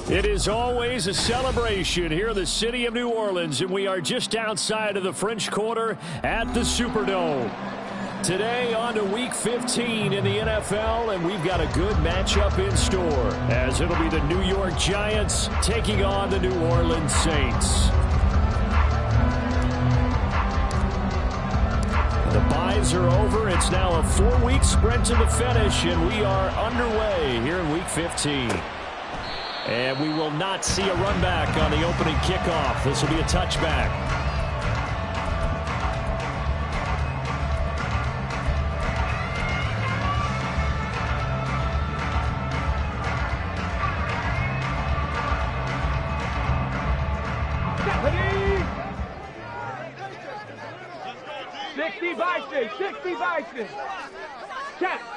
It is always a celebration here in the city of New Orleans, and we are just outside of the French Quarter at the Superdome. Today on to Week 15 in the NFL, and we've got a good matchup in store, as it'll be the New York Giants taking on the New Orleans Saints. The byes are over. It's now a 4-week sprint to the finish, and we are underway here in Week 15. And we will not see a run back on the opening kickoff. This will be a touchback.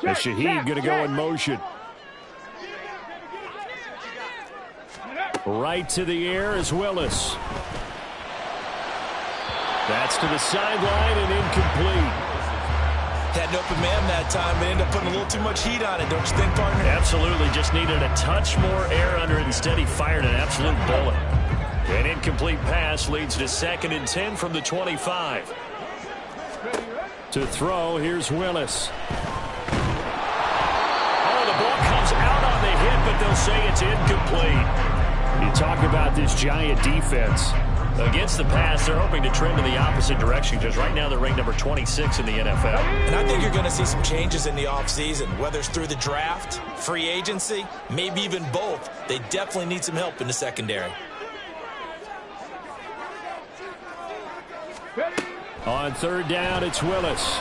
The Shaheed going to go in motion. Right to the air is Willis. That's to the sideline and incomplete. Had an open man that time, but ended up putting a little too much heat on it, don't you think, partner? Absolutely. Just needed a touch more air under it. Instead, he fired an absolute bullet. An incomplete pass leads to 2nd and 10 from the 25. To throw, here's Willis. Oh, the ball comes out on the hit, but they'll say it's incomplete. You talk about this Giant defense. Against the pass, they're hoping to trend in the opposite direction because right now they're ranked number 26 in the NFL. And I think you're going to see some changes in the offseason, whether it's through the draft, free agency, maybe even both. They definitely need some help in the secondary. On 3rd down, it's Willis.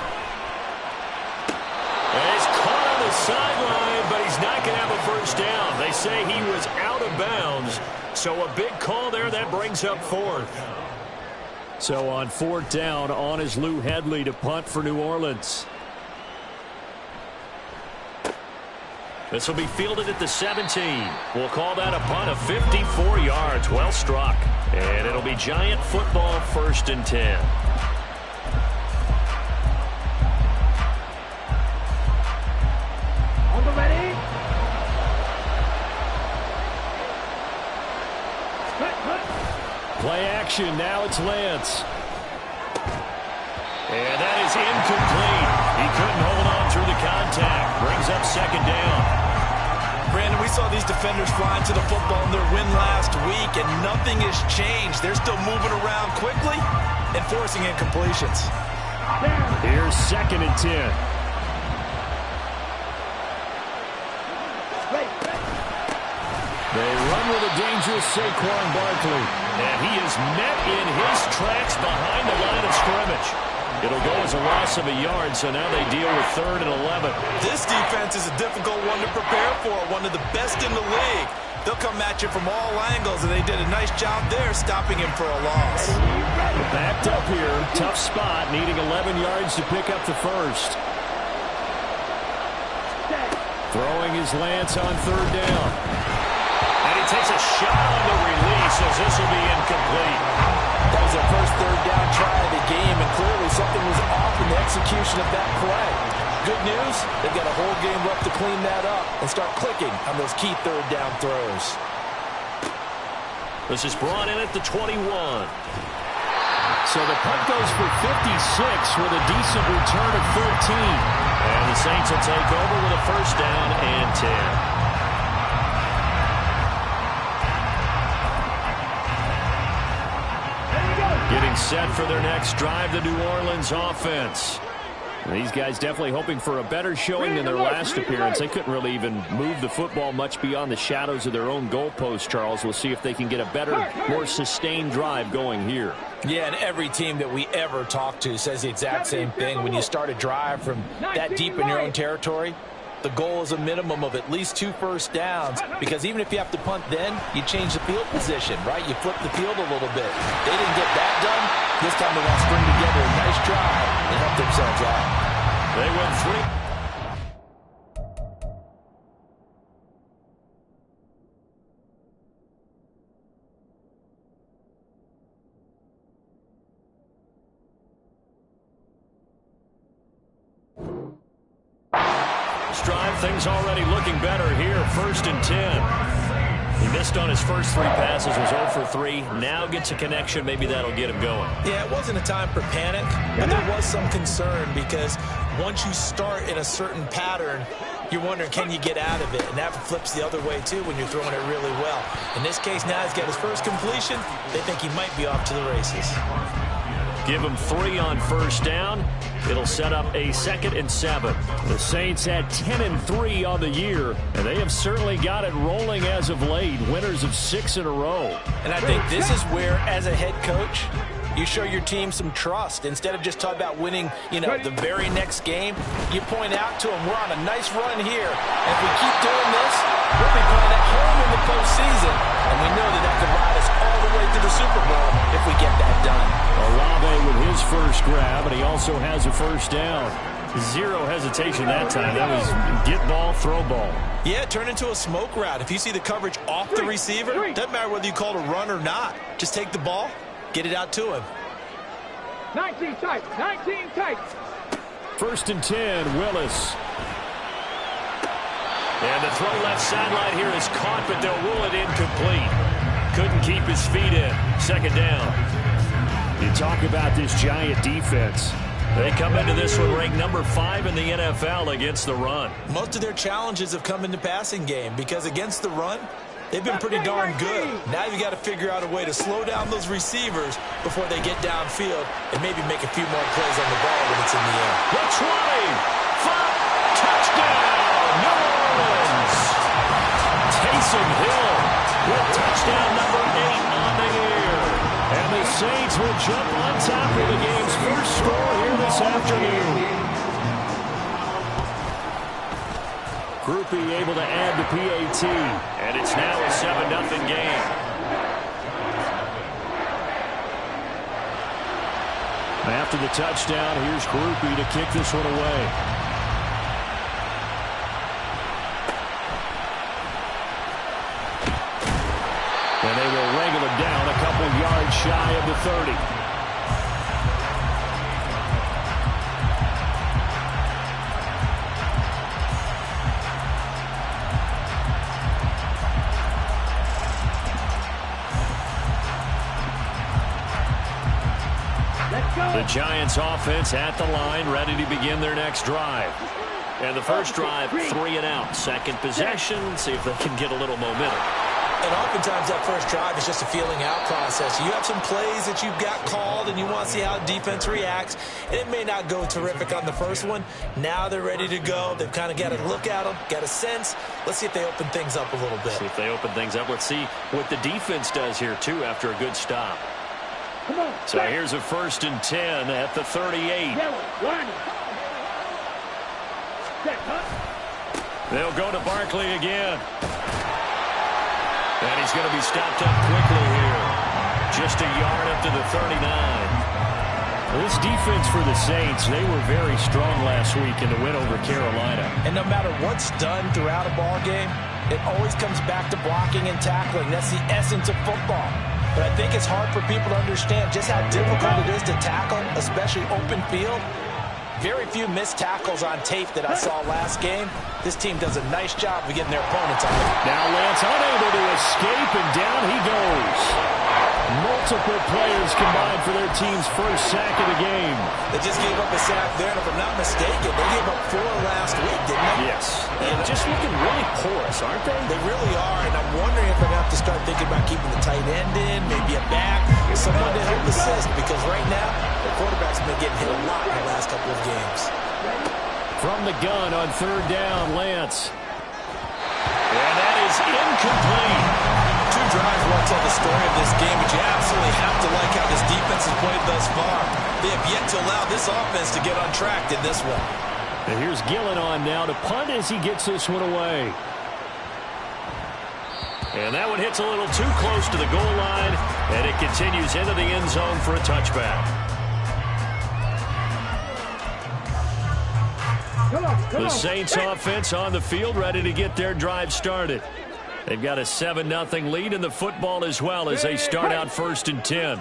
And he's caught on the sideline, but he's not going to have a first down. They say he was out of bounds. So a big call there. That brings up 4th. So on 4th down, on is Lou Hedley to punt for New Orleans. This will be fielded at the 17. We'll call that a punt of 54 yards. Well struck. And it'll be Giant football, 1st and 10. Play action. Now it's Lance. And that is incomplete. He couldn't hold on through the contact. Brings up 2nd down. Brandon, we saw these defenders flying to the football in their win last week, and nothing has changed. They're still moving around quickly and forcing incompletions. Here's 2nd and 10. They run with a dangerous Saquon Barkley. And he is met in his tracks behind the line of scrimmage. It'll go as a loss of a yard, so now they deal with 3rd and 11. This defense is a difficult one to prepare for, one of the best in the league. They'll come at you from all angles, and they did a nice job there stopping him for a loss. Backed up here, tough spot, needing 11 yards to pick up the first. Throwing his Lance on 3rd down. And he takes a shot on the release as this will be incomplete. That was their first 3rd down try of the game, and clearly something was off in the execution of that play. Good news, they've got a whole game left to clean that up and start clicking on those key 3rd down throws. This is brought in at the 21. So the punt goes for 56 with a decent return of 13. And the Saints will take over with a 1st down and 10. Getting set for their next drive, the New Orleans offense. These guys definitely hoping for a better showing than their last appearance. They couldn't really even move the football much beyond the shadows of their own goalpost, Charles. We'll see if they can get a better, more sustained drive going here. Yeah, and every team that we ever talk to says the exact same thing. When you start a drive from that deep in your own territory, the goal is a minimum of at least 2 first downs, because even if you have to punt then, you change the field position, right? You flip the field a little bit. They didn't get that done. This time they want to string together a nice drive and help themselves out. They win 3. Drive, things already looking better here. 1st and 10. He missed on his first 3 passes, was 0 for 3. Now gets a connection. Maybe that'll get him going. Yeah, it wasn't a time for panic, but there was some concern because once you start in a certain pattern, you're wondering, can you get out of it? And that flips the other way, too, when you're throwing it really well. In this case, now he's got his first completion. They think he might be off to the races. Give him 3 on first down. It'll set up a 2nd and 7. The Saints had 10-3 on the year, and they have certainly got it rolling as of late. Winners of 6 in a row. And I think this is where, as a head coach, you show your team some trust. Instead of just talking about winning, the very next game, you point out to them, we're on a nice run here. And if we keep doing this, we'll be playing at home in the postseason. And we know that could ride us all the way to the Super Bowl if we get that done. Olave with his first grab, and he also has a first down. 0 hesitation that time. That was get ball, throw ball. Yeah, turn into a smoke route. If you see the coverage off the receiver, doesn't matter whether you call it a run or not. Just take the ball, get it out to him. 19 tight, 19 tight. 1st and 10, Willis. And the throw left sideline here is caught, but they'll rule it incomplete. Couldn't keep his feet in. 2nd down. You talk about this giant defense. They come into this one ranked number 5 in the NFL against the run. Most of their challenges have come in the passing game because against the run, they've been pretty darn good. Now you got to figure out a way to slow down those receivers before they get downfield and maybe make a few more plays on the ball when it's in the air. The 20, touchdown, New Orleans. Taysom Hill with touchdown number 8 on the year. And the Saints will jump on top of the game's first score here this afternoon. Groupie able to add the PAT, and it's now a 7-0 game. After the touchdown, here's Groupie to kick this one away. And they will wrangle him down a couple yards shy of the 30. The Giants offense at the line, ready to begin their next drive. And the first drive, 3 and out. Second possession, see if they can get a little momentum. And oftentimes that first drive is just a feeling out process. You have some plays that you've got called and you want to see how defense reacts. And it may not go terrific on the first one. Now they're ready to go. They've kind of got to look at them, got a sense. Let's see if they open things up a little bit. See if they open things up. Let's see what the defense does here, too, after a good stop. So here's a 1st and 10 at the 38. They'll go to Barkley again. And he's going to be stopped up quickly here. Just a yard up to the 39. This defense for the Saints, they were very strong last week in the win over Carolina. And no matter what's done throughout a ball game, it always comes back to blocking and tackling. That's the essence of football. But I think it's hard for people to understand just how difficult it is to tackle, especially open field. Very few missed tackles on tape that I saw last game. This team does a nice job of getting their opponents on it. Now Lance unable to escape, and down he goes. Multiple players combined for their team's first sack of the game. They just gave up a sack there, and if I'm not mistaken, they gave up 4 last week, didn't they? Yes. And just looking really porous, aren't they? They really are, and I'm wondering if they're going to have to start thinking about keeping the tight end in, maybe a back, someone to help assist, because right now, the quarterback's been getting hit a lot in the last couple of games. From the gun on 3rd down, Lance. And that is incomplete. 2 drives won't tell the story of this game, but you absolutely have to like how this defense has played thus far. They have yet to allow this offense to get on track in this one. And here's Gillen on now to punt as he gets this one away. And that one hits a little too close to the goal line, and it continues into the end zone for a touchback. The Saints offense on the field, ready to get their drive started. They've got a 7-0 lead in the football as well as they start out 1st and 10.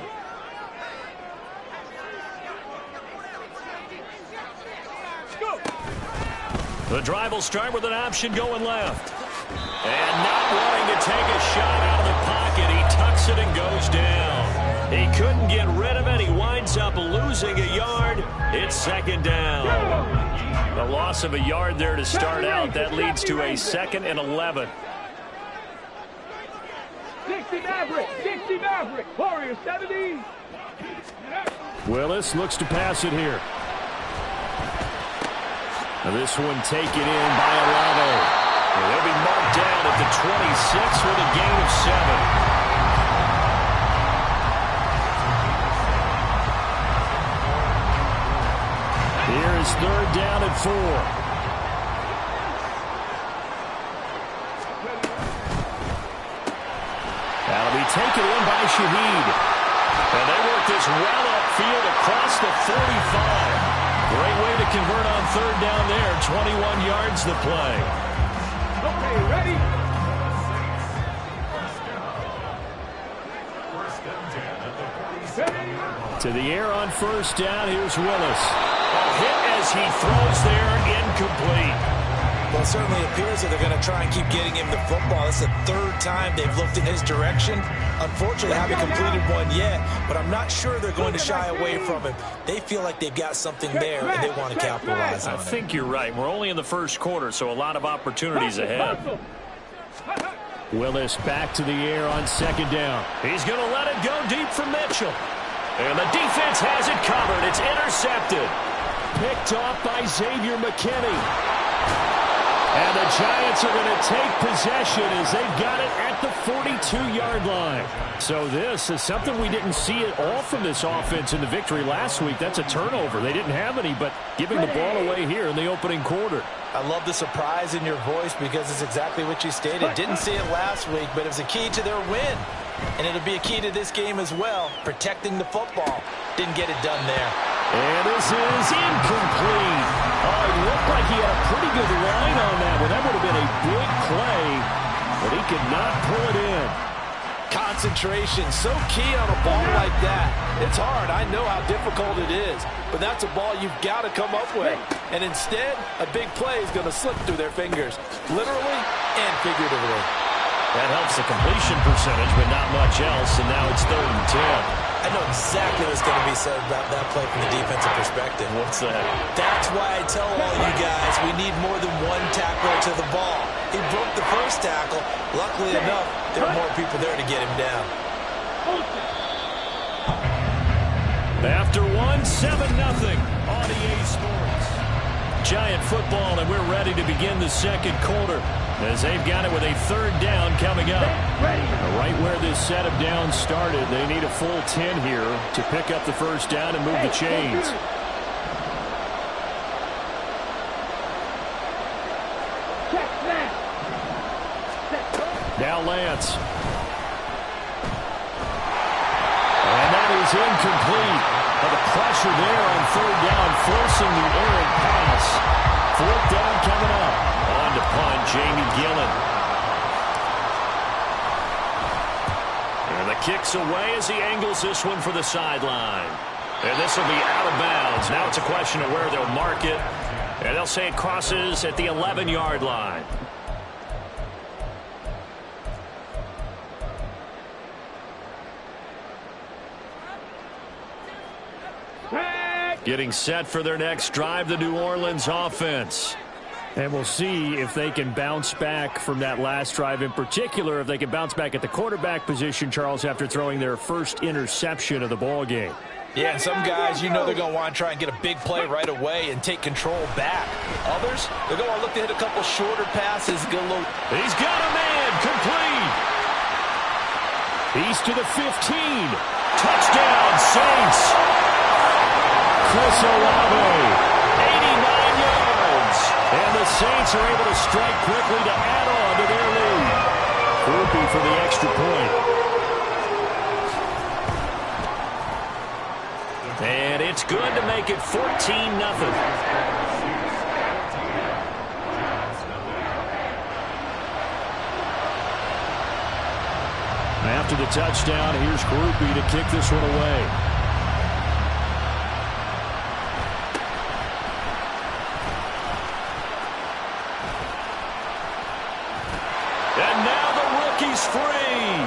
The drive will start with an option going left. And not wanting to take a shot out of the pocket, he tucks it and goes down. He couldn't get rid of it. He winds up losing a yard. It's second down. The loss of a yard there to start out. That leads to a 2nd and 11. 60 Maverick, Warrior 70. Willis looks to pass it here. Now this one taken in by Olave. They'll be marked down at the 26 with a gain of 7. Here is 3rd down and 4. That'll be taken in by Shaheed. And they work this well upfield across the 45. Great way to convert on 3rd down there. 21 yards the play. Okay, ready? To the air on 1st down. Here's Willis. A hit as he throws there, incomplete. Well, it certainly appears that they're going to try and keep getting him the football. It's the 3rd time they've looked in his direction. Unfortunately, they haven't completed one yet, but I'm not sure they're going to shy away from him. They feel like they've got something there, and they want to capitalize on it. I think you're right. We're only in the 1st quarter, so a lot of opportunities ahead. Willis back to the air on 2nd down. He's going to let it go deep for Mitchell. And the defense has it covered. It's intercepted. Picked off by Xavier McKinney. And the Giants are going to take possession as they've got it at the 42-yard line. So this is something we didn't see at all from this offense in the victory last week. That's a turnover. They didn't have any, but giving the ball away here in the opening quarter. I love the surprise in your voice because it's exactly what you stated. Didn't see it last week, but it was a key to their win. And it'll be a key to this game as well, protecting the football. Didn't get it done there. And this is incomplete. Oh, it looked like he had a pretty good line on that one. That would have been a big play, but he could not pull it in. Concentration, so key on a ball like that. It's hard. I know how difficult it is, but that's a ball you've got to come up with. And instead, a big play is going to slip through their fingers, literally and figuratively. That helps the completion percentage, but not much else, and now it's 3rd and 10. I know exactly what's going to be said about that play from the defensive perspective. What's that? That's why I tell all you guys we need more than one tackler to the ball. He broke the first tackle. Luckily enough, there were more people there to get him down. After 7-0 on EA Sports. Giant football, and we're ready to begin the 2nd quarter as they've got it with a 3rd down coming up. Right where this set of downs started, they need a full 10 here to pick up the 1st down and move the chains. Now Lance. And that is incomplete. But the pressure there on 3rd down, forcing the errant pass. 4th down coming up. On to punt, Jamie Gillen. And the kick's away as he angles this one for the sideline. And this will be out of bounds. Now it's a question of where they'll mark it. And they'll say it crosses at the 11-yard line. Getting set for their next drive, the New Orleans offense. And we'll see if they can bounce back from that last drive, in particular, if they can bounce back at the quarterback position, Charles, after throwing their first interception of the ball game. Yeah, and some guys, you know they're going to want to try and get a big play right away and take control back. Others, they're going to look to hit a couple shorter passes. He's got a man, complete. He's to the 15. Touchdown, Saints. Chris Olave, 89 yards. And the Saints are able to strike quickly to add on to their lead. Groupie for the extra point. And it's good to make it 14-0. After the touchdown, here's Groupie to kick this one away. free.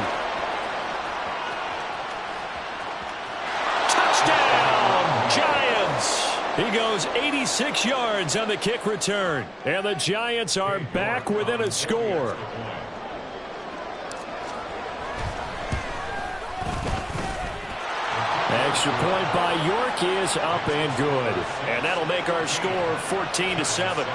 Touchdown, Giants. He goes 86 yards on the kick return. And the Giants are back within a score. Extra point by York is up and good. And that'll make our score 14-7.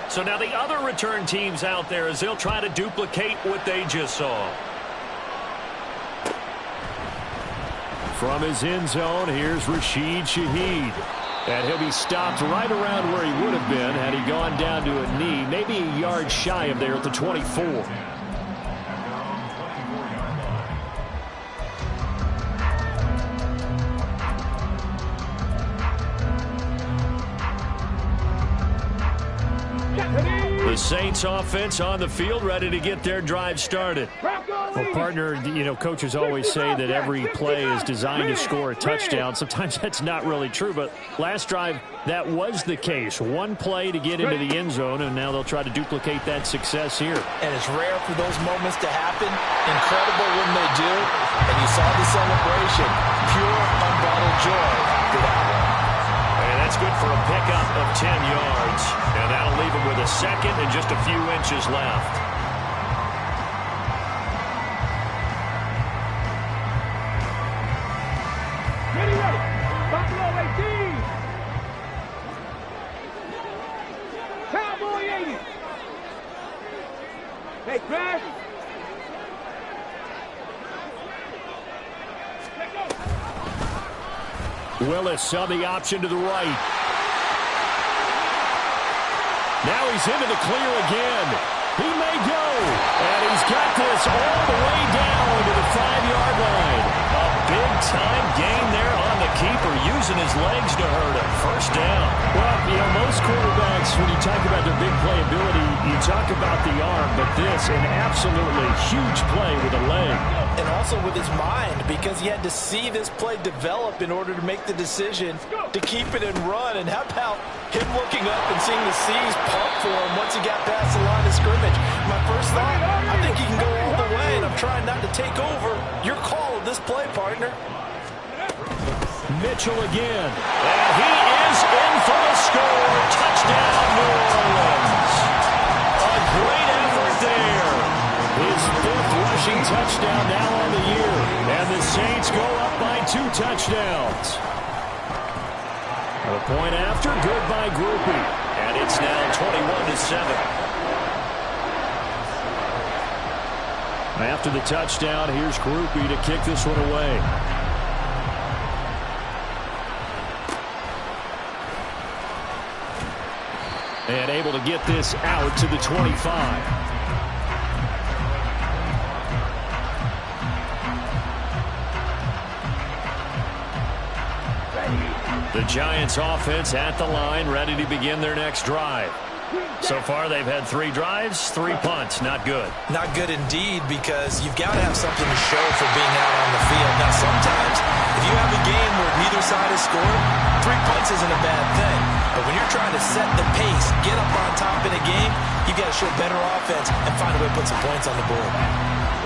So now the other return teams out there as they'll try to duplicate what they just saw. From his end zone, here's Rashid Shaheed. And he'll be stopped right around where he would have been had he gone down to a knee, maybe a yard shy of there at the 24. The Saints offense on the field, ready to get their drive started. Well, partner, you know, coaches always say that every play is designed to score a touchdown. Sometimes that's not really true, but last drive, that was the case. One play to get into the end zone, and now they'll try to duplicate that success here. And it's rare for those moments to happen. Incredible when they do. And you saw the celebration. Pure, unbridled joy after that one. And that's good for a pickup of 10 yards. And that'll leave him with a second and just a few inches left. Ready, ready. Buffalo 18. Cowboy 80. Hey, Crash. Willis saw the option to the right. Now he's into the clear again. He may go. And he's got this all the way down to the 5-yard line. A big-time gain there on the keeper, using his legs to hurt him. First down. Well, you know, most quarterbacks, when you talk about their big playability, you talk about the arm. But this, an absolutely huge play with a leg. And also with his mind, because he had to see this play develop in order to make the decision to keep it and run. And how about him looking up and seeing the C's pump for him once he got past the line of scrimmage? My first thought, I think he can go all the way, and I'm trying not to take over. Your call of this play, partner. Mitchell again. And he is in for the score. Touchdown, New Orleans. A great effort there. His fifth rushing touchdown now on the year. And the Saints go up by 2 touchdowns. A point after, good by Groupie. And it's now 21-7. After the touchdown, here's Groupie to kick this one away. And able to get this out to the 25. The Giants offense at the line, ready to begin their next drive. So far, they've had 3 drives, 3 punts. Not good. Not good indeed, because you've got to have something to show for being out on the field. Now, sometimes, if you have a game where neither side has scored, 3 punts isn't a bad thing. But when you're trying to set the pace, get up on top in a game, you've got to show better offense and find a way to put some points on the board.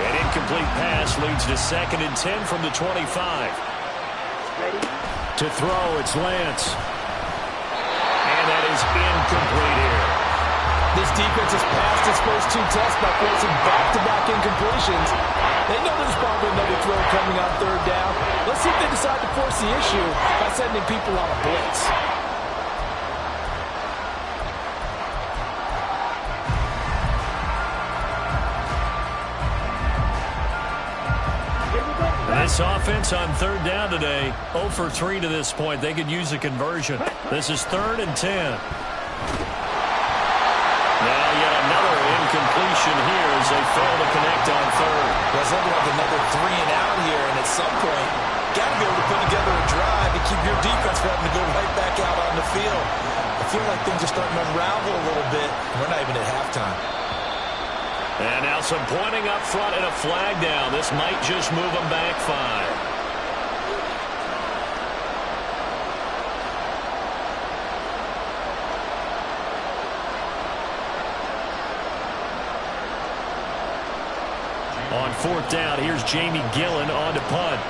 An incomplete pass leads to 2nd and 10 from the 25. Ready. To throw, it's Lance. And that is incomplete here. This defense has passed its first 2 tests by forcing back-to-back incompletions. They know there's probably another throw coming on 3rd down. Let's see if they decide to force the issue by sending people on a blitz. This offense on 3rd down today, 0 for 3 to this point. They could use a conversion. This is 3rd and 10. Now yet another incompletion here as they fail to connect on 3rd. There's looking like another 3 and out here, and at some point, got to be able to put together a drive to keep your defense from having to go right back out on the field. I feel like things are starting to unravel a little bit. We're not even at halftime. And now some pointing up front and a flag down. This might just move them back 5. 4th down. Here's Jamie Gillen on to punt.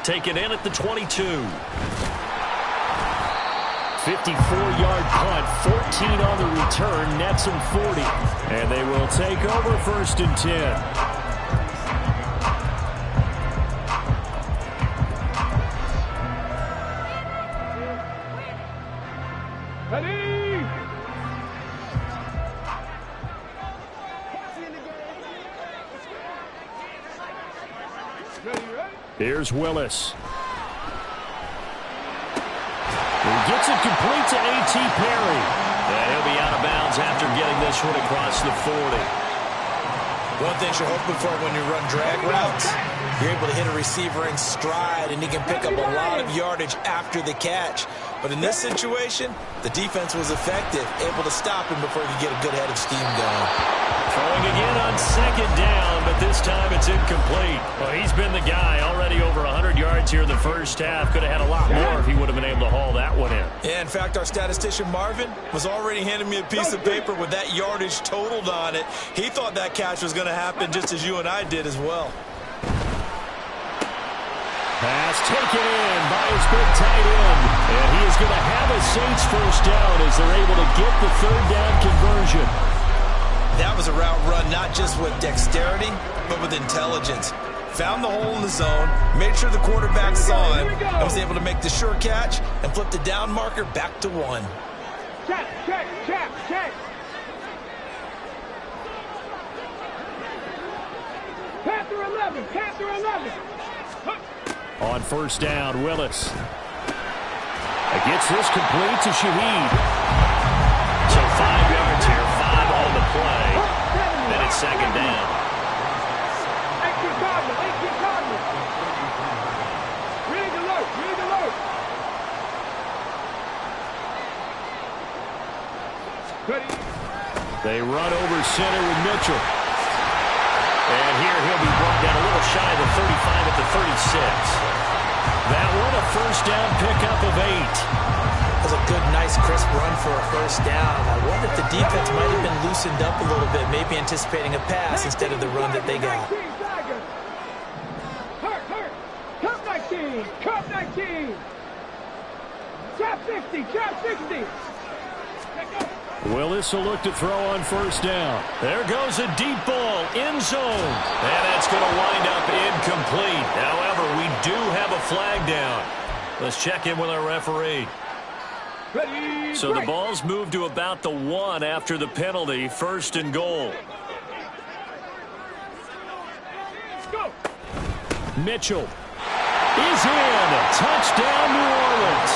Taken in at the 22. 54-yard punt, 14 on the return, nets them 40. And they will take over 1st and 10. Here's Willis. He gets it complete to A.T. Perry. And he'll be out of bounds after getting this one across the 40. One thing you're hoping for when you run drag routes, you're able to hit a receiver in stride, and he can pick up a lot of yardage after the catch. But in this situation, the defense was effective, able to stop him before he could get a good head of steam going. Throwing again on 2nd down, but this time it's incomplete. Well, he's been the guy, already over 100 yards here in the first half. Could have had a lot more if he would have been able to haul that one in. Yeah, in fact, our statistician Marvin was already handing me a piece of paper with that yardage totaled on it. He thought that catch was going to happen just as you and I did as well. Pass taken in by his big tight end. And he is going to have a Saints first down as they're able to get the 3rd down conversion. That was a route run not just with dexterity, but with intelligence. Found the hole in the zone, made sure the quarterback saw him, and was able to make the sure catch and flip the down marker back to 1. Check, check, check, check. Panther 11, Panther 11. On 1st down, Willis. Gets this complete to Shaheed. So 5 yards here, 5 on the play. Then it's 2nd down. 18 Cardinals, 18 Cardinals. Read alert, read alert. Ready. They run over center with Mitchell. And here he'll be brought down a little shy of the 35 at the 36. That one a 1st down pickup of 8. That was a good, nice, crisp run for a 1st down. I wonder if the defense might have been loosened up a little bit, maybe anticipating a pass instead of the run that they got. Hurt, hurt. Cup 19, Cup 19. Trap 60, Trap 60. Willis will look to throw on 1st down. There goes a deep ball, end zone. And that's going to wind up incomplete. However, we do have a flag down. Let's check in with our referee. Ready, so the ball's moved to about the 1 after the penalty, 1st and goal. Go. Mitchell is in. Touchdown, New Orleans.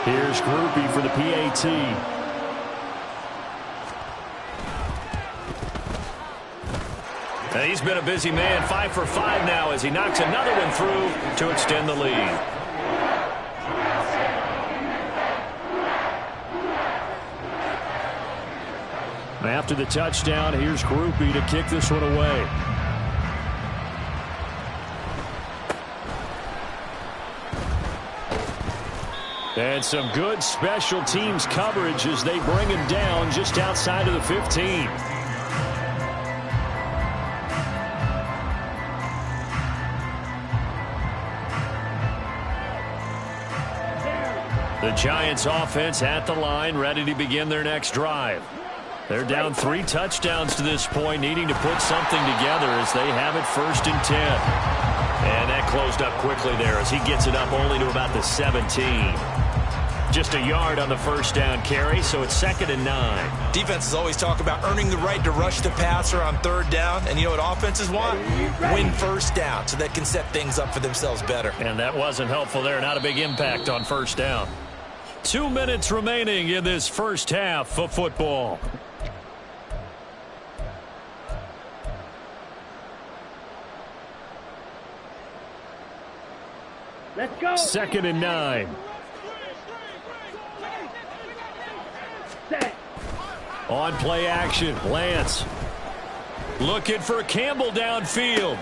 Here's Groupie for the PAT. And he's been a busy man, 5 for 5 now as he knocks another one through to extend the lead. After the touchdown, here's Groupie to kick this one away. And some good special teams coverage as they bring him down just outside of the 15. The Giants offense at the line, ready to begin their next drive. They're down 3 touchdowns to this point, needing to put something together as they have it 1st and 10. And that closed up quickly there as he gets it up only to about the 17. Just a yard on the 1st down carry, so it's 2nd and 9. Defenses always talk about earning the right to rush the passer on 3rd down, and you know what offenses want? Win 1st down so they can set things up for themselves better. And that wasn't helpful there. Not a big impact on 1st down. 2 minutes remaining in this first half of football. Let's go. 2nd and 9. Set. On play action, Lance. Looking for Campbell downfield.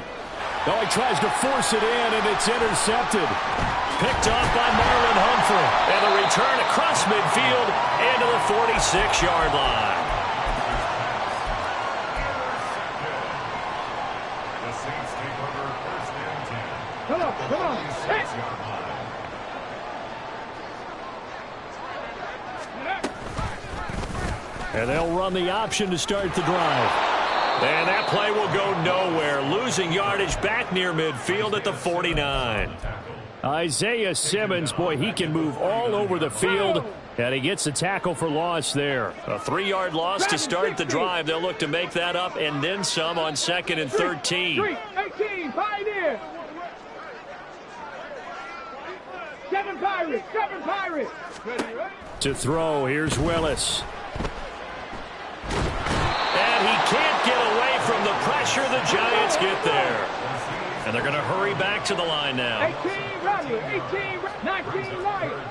Oh, he tries to force it in, and it's intercepted. Picked off by Marlon Humphrey. And the return across midfield and to the 46-yard line. Come on, come on. Hey. And they'll run the option to start the drive. And that play will go nowhere. Losing yardage back near midfield at the 49. Isaiah Simmons, boy, he can move all over the field. And he gets a tackle for loss there. A 3-yard loss to start the drive. They'll look to make that up and then some on 2nd and 13. 18, Pioneer. 7 Pirates, 7 Pirates. To throw, here's Willis. And he can't get away from the pressure. The Giants get there. And they're going to hurry back to the line now. 18 Raleigh, 18, 19 Lions.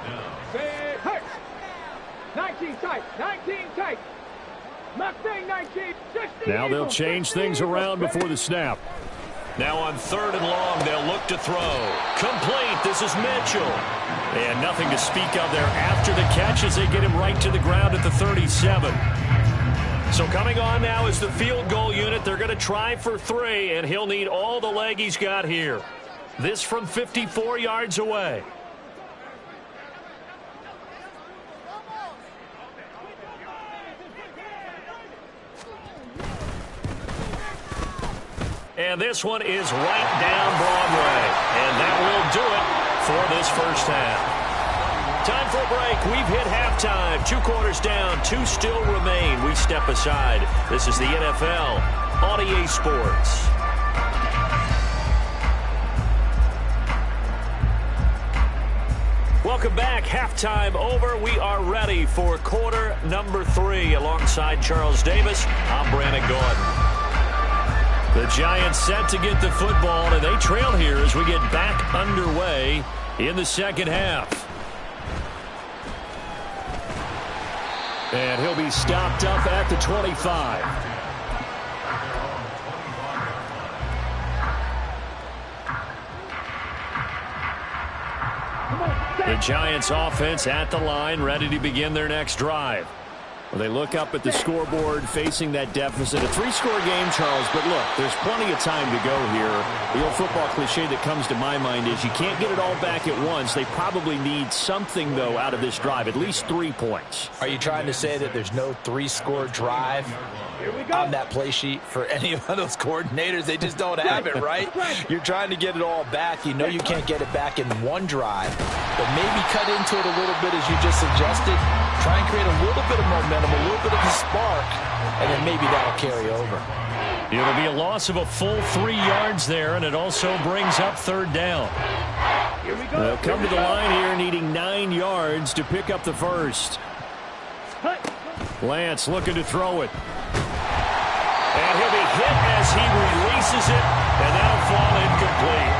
19 tight, 19 tight. Mustang 19, 16. Now they'll change things around before the snap. Now on 3rd and long, they'll look to throw. Complete. This is Mitchell. And nothing to speak of there after the catch as they get him right to the ground at the 37. So coming on now is the field goal unit. They're going to try for 3, and he'll need all the leg he's got here. This from 54 yards away. And this one is right down Broadway. And that will do it for this first half. Time for a break. We've hit halftime. 2 quarters down. 2 still remain. We step aside. This is the NFL on EA Sports. Welcome back. Halftime over. We are ready for quarter number 3. Alongside Charles Davis, I'm Brandon Gordon. The Giants set to get the football, and they trail here as we get back underway in the second half. And he'll be stopped up at the 25. The Giants offense at the line, ready to begin their next drive. Well, they look up at the scoreboard facing that deficit. A 3-score game, Charles, but look, there's plenty of time to go here. The old football cliche that comes to my mind is you can't get it all back at once. They probably need something, though, out of this drive, at least 3 points. Are you trying to say that there's no 3-score drive on that play sheet for any of those coordinators? They just don't have it, right? You're trying to get it all back. You know you can't get it back in one drive, but maybe cut into it a little bit as you just suggested. Try and create a little bit of momentum, a little bit of a spark, and then maybe that'll carry over. It'll be a loss of a full 3 yards there, and it also brings up 3rd down. They'll come to the line here needing 9 yards to pick up the first. Lance looking to throw it. And he'll be hit as he releases it, and that'll fall incomplete.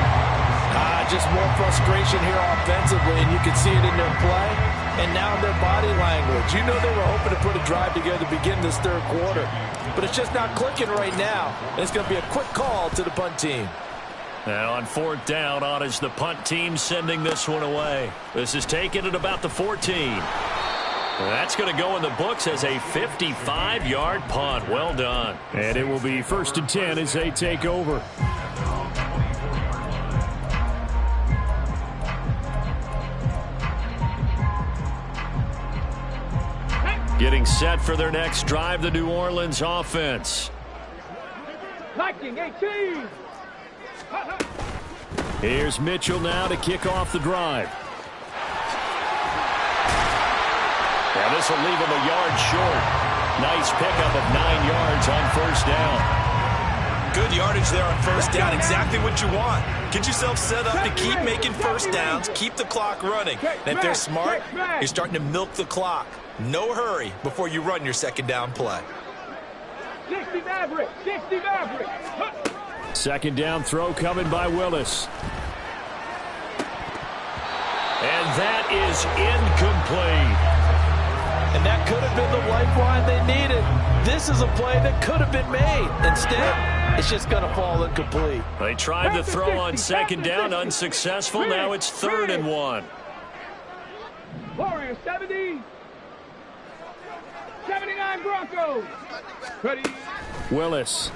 Just more frustration here offensively, and you can see it in their play and now in their body language. You know they were hoping to put a drive together to begin this 3rd quarter, but it's just not clicking right now. And it's going to be a quick call to the punt team. Now on 4th down, on is the punt team sending this one away. This is taken at about the 14. That's going to go in the books as a 55-yard punt. Well done. And it will be 1st and 10 as they take over. Getting set for their next drive, the New Orleans offense. Lightning 18. Here's Mitchell now to kick off the drive. And this will leave him a yard short. Nice pickup of 9 yards on 1st down. Good yardage there on 1st down. Exactly what you want. Get yourself set up to keep making 1st downs, keep the clock running. And if they're smart, you're starting to milk the clock. No hurry before you run your 2nd down play. 60 Maverick, 60 Maverick. 2nd down throw coming by Willis. And that is incomplete. And that could have been the lifeline they needed. This is a play that could have been made. Instead, it's just going to fall incomplete. They tried to throw on second down, unsuccessful. Now it's 3rd and 1. Warriors 70. 79 Broncos. Ready. Willis.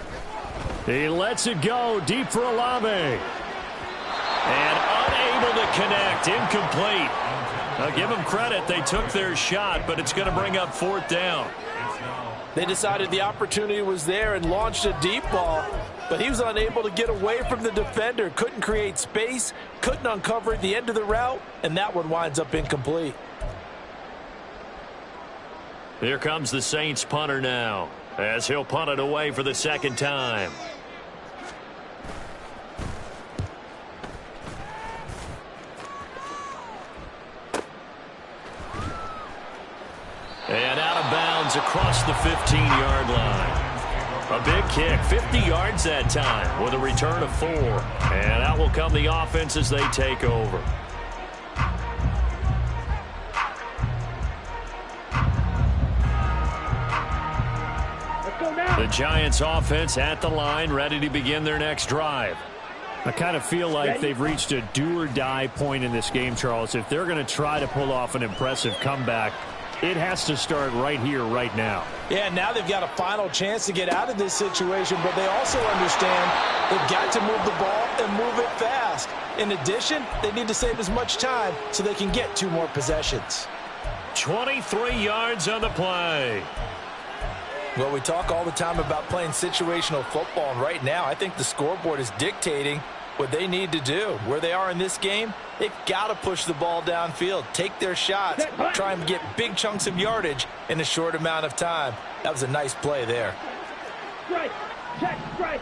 He lets it go deep for Olave. And unable to connect. Incomplete. Now give them credit. They took their shot, but it's going to bring up 4th down. They decided the opportunity was there and launched a deep ball, but he was unable to get away from the defender. Couldn't create space, couldn't uncover at the end of the route, and that one winds up incomplete. Here comes the Saints punter now, as he'll punt it away for the 2nd time. And out of bounds across the 15-yard line. A big kick, 50 yards that time with a return of 4. And out will come the offense as they take over. The Giants offense at the line, ready to begin their next drive. I kind of feel like they've reached a do-or-die point in this game, Charles. If they're going to try to pull off an impressive comeback, it has to start right here, right now. Yeah, now they've got a final chance to get out of this situation, but they also understand they've got to move the ball and move it fast. In addition, they need to save as much time so they can get 2 more possessions. 23 yards on the play. Well, we talk all the time about playing situational football, and right now I think the scoreboard is dictating what they need to do. Where they are in this game, they've got to push the ball downfield, take their shots, try and get big chunks of yardage in a short amount of time. That was a nice play there. Strike. Check. Strike.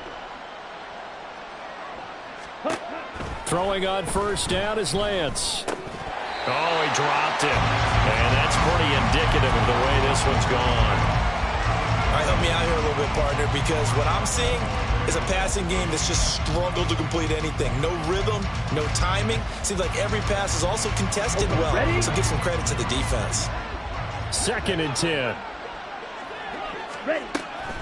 Throwing on 1st down is Lance. Oh, he dropped it. And that's pretty indicative of the way this one's gone. All right, help me out here a little bit, partner, because what I'm seeing is a passing game that's just struggled to complete anything. No rhythm, no timing. Seems like every pass is also contested well, so give some credit to the defense. 2nd and 10. Ready.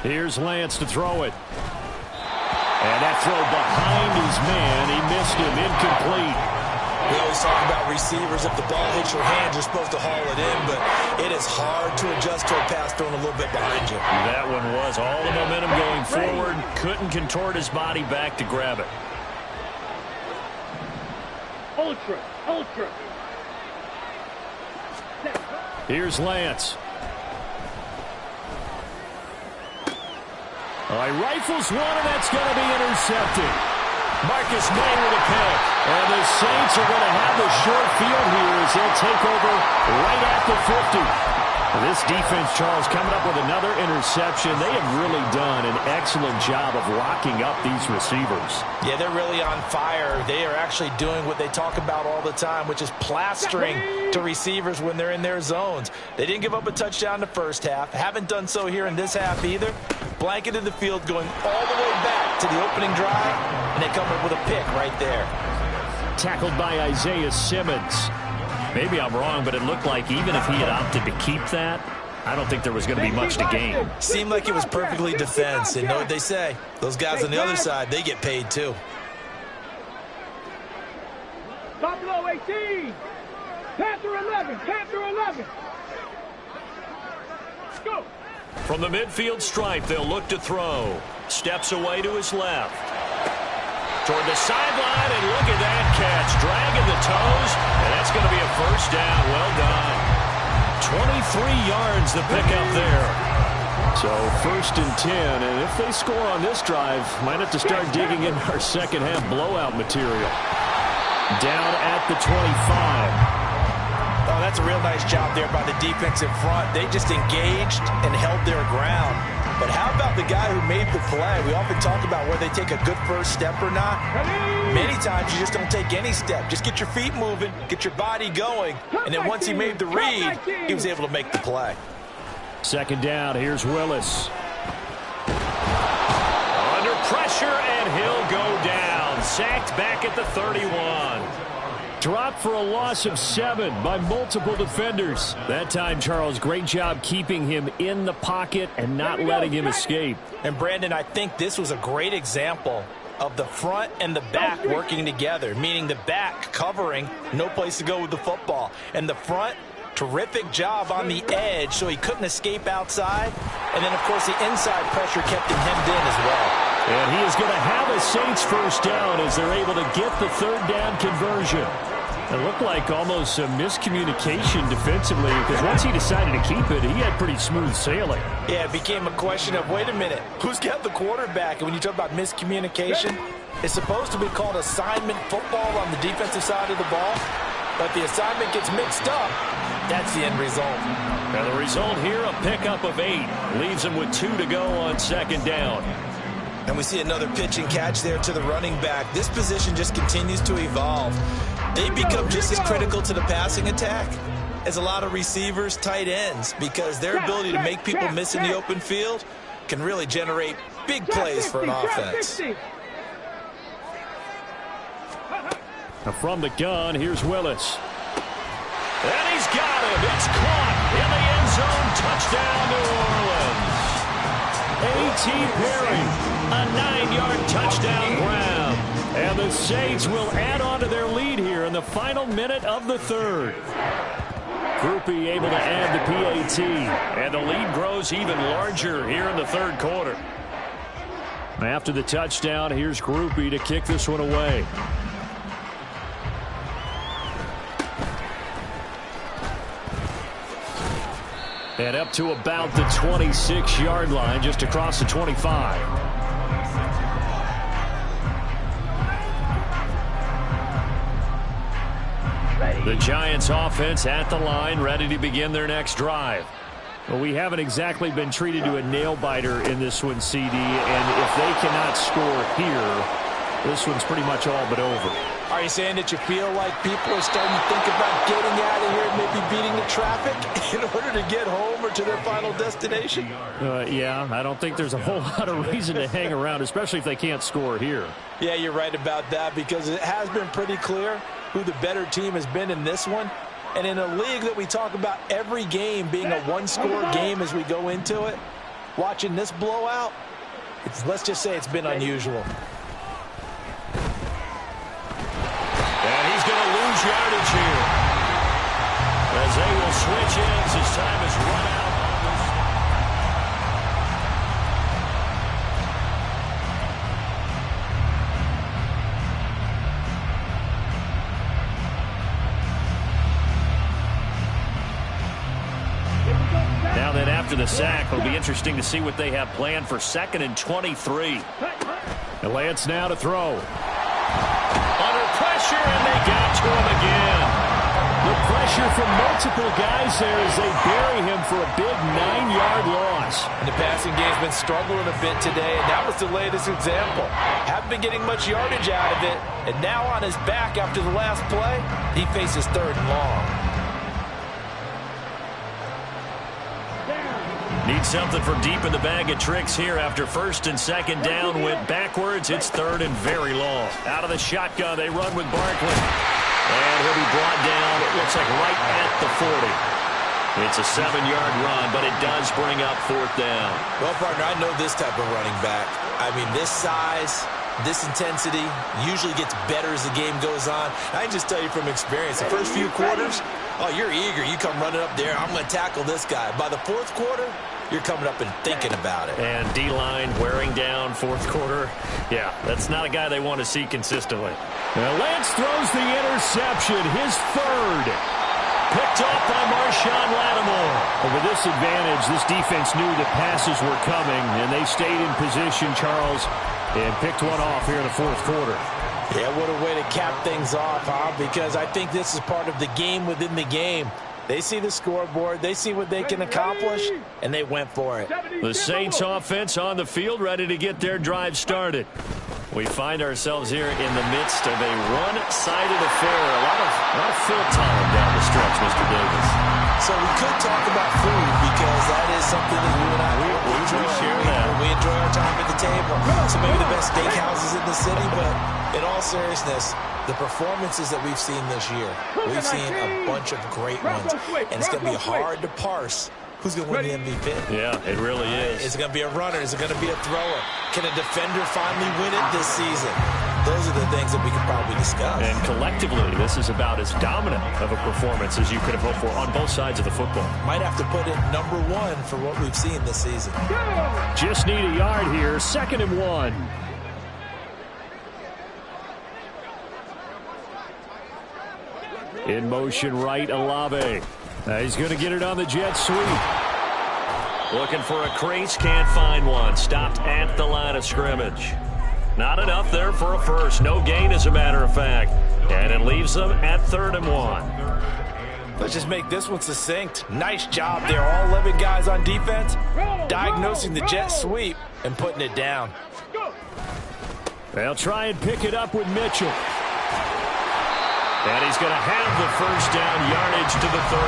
Here's Lance to throw it. And that throw behind his man. He missed him. Incomplete. We always talk about receivers. If the ball hits your hand, you're supposed to haul it in, but it is hard to adjust to a pass thrown a little bit behind you. That one was all the momentum going forward. Couldn't contort his body back to grab it. Ultra. Here's Lance. All right, rifles one, and that's going to be intercepted. Marcus May with a pick. And the Saints are going to have the short field here as they'll take over right at the 50. This defense, Charles, coming up with another interception. They have really done an excellent job of locking up these receivers. Yeah, they're really on fire. They are actually doing what they talk about all the time, which is plastering to receivers when they're in their zones. They didn't give up a touchdown the first half. Haven't done so here in this half either. Blanketed the field going all the way back to the opening drive, and they come up with a pick right there. Tackled by Isaiah Simmons. Maybe I'm wrong, but it looked like even if he had opted to keep that, I don't think there was going to be much to gain. Seemed like it was perfectly defense. And know what they say? Those guys on the other side, they get paid too. Top low 18. Panther 11. Go. From the midfield stripe, they'll look to throw. Steps away to his left. Toward the sideline, and look at that catch. Dragging the toes, and that's going to be a 1st down. Well done. 23 yards the pickup there. So 1st and 10, and if they score on this drive, might have to start digging in our second half blowout material. Down at the 25. Oh, that's a real nice job there by the defensive front. They just engaged and held their ground. But how about the guy who made the play? We often talk about whether they take a good first step or not. Many times you just don't take any step. Just get your feet moving, get your body going, and then once he made the read, he was able to make the play. 2nd down, here's Willis. Under pressure, and he'll go down. Sacked back at the 31. Dropped for a loss of 7 by multiple defenders. That time, Charles, great job keeping him in the pocket and not letting him escape. And, Brandon, I think this was a great example of the front and the back working together, meaning the back covering, no place to go with the football. And the front, terrific job on the edge so he couldn't escape outside. And then, of course, the inside pressure kept him hemmed in as well. And he is going to have a Saints first down as they're able to get the third down conversion. It looked like almost a miscommunication defensively because once he decided to keep it, he had pretty smooth sailing. Yeah, it became a question of, wait a minute, who's got the quarterback? And when you talk about miscommunication, it's supposed to be called assignment football on the defensive side of the ball. But the assignment gets mixed up. That's the end result. And the result here, a pickup of 8. Leaves him with 2 to go on second down. And we see another pitch and catch there to the running back. This position just continues to evolve. They become just as critical to the passing attack as a lot of receivers, tight ends, because their ability to make people miss in the open field can really generate big plays for an offense. Now from the gun, here's Willis. And he's got him. It's caught in the end zone. Touchdown, New Orleans. A.T. Perry, a 9-yard touchdown grab. And the Saints will add on to their lead here in the final minute of the third. Groupie able to add the PAT. And the lead grows even larger here in the third quarter. After the touchdown, here's Groupie to kick this one away. And up to about the 26-yard line, just across the 25. The Giants offense at the line, ready to begin their next drive. Well, we haven't exactly been treated to a nail-biter in this one, CD, and if they cannot score here, this one's pretty much all but over. Are you saying that you feel like people are starting to think about getting out of here and maybe beating the traffic in order to get home or to their final destination? Yeah, I don't think there's a whole lot of reason to hang around, especially if they can't score here. Yeah, you're right about that because it has been pretty clear who the better team has been in this one. And in a league that we talk about every game being a one-score game as we go into it, watching this blowout, let's just say it's been unusual. And he's going to lose yardage here as they will switch ends as time is run out. Now that after the sack, it'll be interesting to see what they have planned for 2nd and 23. And Lance now to throw. Under pressure, and they got to him again. The pressure from multiple guys there as they bury him for a big 9-yard loss. And the passing game's been struggling a bit today, and that was the latest example. Haven't been getting much yardage out of it, and now on his back after the last play, he faces 3rd and long. Need something from deep in the bag of tricks here after 1st and 2nd down went backwards. It's 3rd and very long. Out of the shotgun, they run with Barkley. And he'll be brought down, it looks like right at the 40. It's a 7-yard run, but it does bring up 4th down. Well, partner, I know this type of running back. I mean, this size, this intensity usually gets better as the game goes on. I can just tell you from experience, the first few quarters, oh, you're eager. You come running up there, I'm going to tackle this guy. By the 4th quarter, you're coming up and thinking about it. And D-line wearing down 4th quarter. Yeah, that's not a guy they want to see consistently. Now Lance throws the interception, his 3rd. Picked off by Marshawn Lattimore. But with this advantage, this defense knew the passes were coming, and they stayed in position, Charles, and picked one off here in the 4th quarter. Yeah, what a way to cap things off, huh? Because I think this is part of the game within the game. They see the scoreboard, they see what they can accomplish, and they went for it. The Saints offense on the field, ready to get their drive started. We find ourselves here in the midst of a one-sided affair. A lot of fill time down the stretch, Mr. Davis. So we could talk about food because that is something that you and I enjoy. Share that. We enjoy our time at the table. So maybe the best steakhouses in the city, but in all seriousness, The performances that we've seen this year, we've seen a bunch of great ones, and it's going to be hard to parse who's going to win the MVP. Yeah, it really is. Is it going to be a runner? Is it going to be a thrower? Can a defender finally win it this season? Those are the things that we could probably discuss. And collectively, this is about as dominant of a performance as you could have hoped for on both sides of the football. Might have to put it number one for what we've seen this season. Just need a yard here. 2nd and 1. In motion right, Olave. He's going to get it on the jet sweep. Looking for a crease, can't find one. Stopped at the line of scrimmage. Not enough there for a first. No gain, as a matter of fact. And it leaves them at 3rd and 1. Let's just make this one succinct. Nice job there. All 11 guys on defense, diagnosing the jet sweep and putting it down. They'll try and pick it up with Mitchell. And he's going to have the first down, yardage to the 35.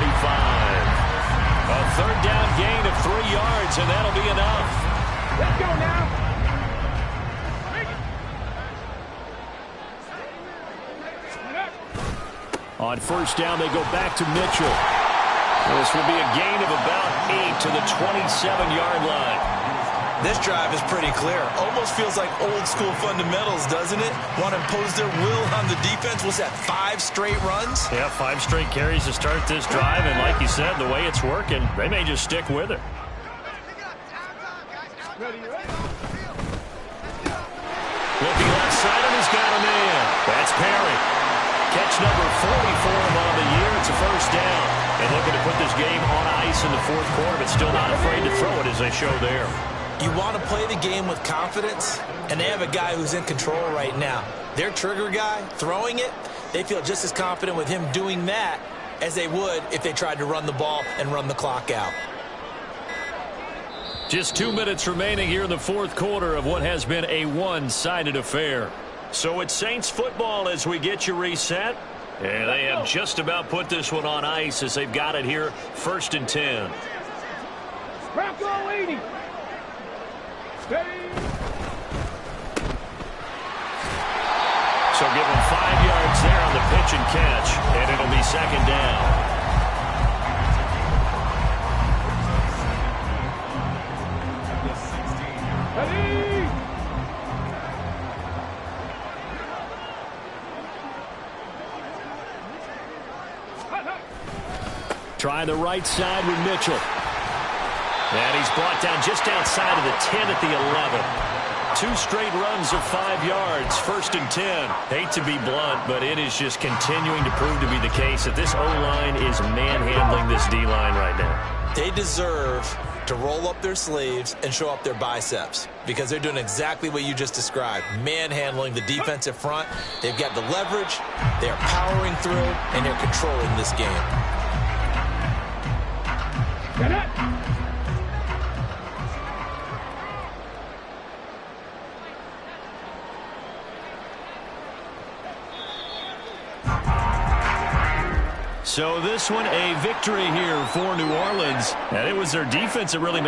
A 3rd down gain of 3 yards, and that'll be enough. Let's go now. On 1st down, they go back to Mitchell. This will be a gain of about 8 to the 27-yard line. This drive is pretty clear. Almost feels like old school fundamentals, doesn't it? Want to impose their will on the defense. Was that 5 straight runs? Yeah, 5 straight carries to start this drive. And like you said, the way it's working, they may just stick with it. Looking left side, and he's got him in. That's Perry. Catch number 40 for him on the year. It's a first down. And looking to put this game on ice in the 4th quarter, but still not afraid to throw it as they show there. You want to play the game with confidence, and they have a guy who's in control right now. Their trigger guy, throwing it, they feel just as confident with him doing that as they would if they tried to run the ball and run the clock out. Just 2 minutes remaining here in the 4th quarter of what has been a one-sided affair. So it's Saints football as we get you reset. And they have just about put this one on ice as they've got it here, 1st and 10. Bronco 80. So give him 5 yards there on the pitch and catch, and it'll be 2nd down. Try the right side with Mitchell. And he's brought down just outside of the 10 at the 11. 2 straight runs of 5 yards, 1st and 10. Hate to be blunt, but it is just continuing to prove to be the case that this O-line is manhandling this D-line right now. They deserve to roll up their sleeves and show up their biceps because they're doing exactly what you just described, manhandling the defensive front. They've got the leverage, they're powering through, and they're controlling this game. Get it. So this one a victory here for New Orleans. And it was their defense that really made